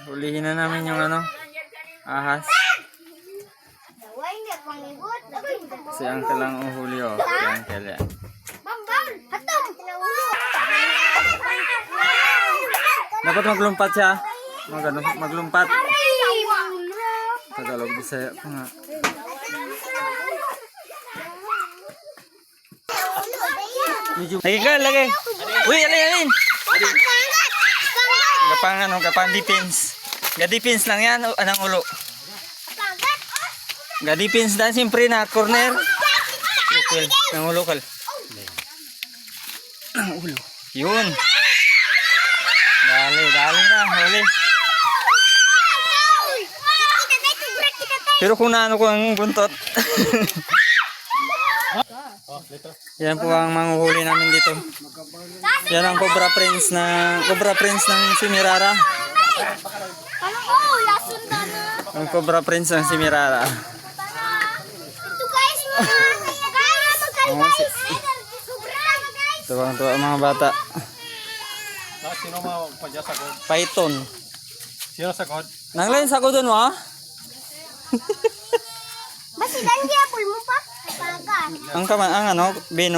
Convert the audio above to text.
Hulihin na namin yung ano, ahas. Si Uncle lang ang huli oh. Si Uncle yan. Dapat maglumpat siya. Maglumpat. Tagalog Bisaya pa nga. Lagi. Uy, alin. Gapang defense. Ga-defense lang yan, anang ulo. Ga-defense dan siyempre na corner. Okay, nang ulo kal. Ang ulo. Yun. Dali na, huli. Pero kung naano ko ang buntot. Yan po ang manguhuli namin dito. Yan ang Cobra Prince ng Simirara. Ang Cobra Prince ng Simirara. Tuwang-tuwa mga bata. Sino magpadya sa god? Python. Sino sa god? Nanglain sa ko dun mo? Basi dan dia pul mo pa. Ang ano, Beno.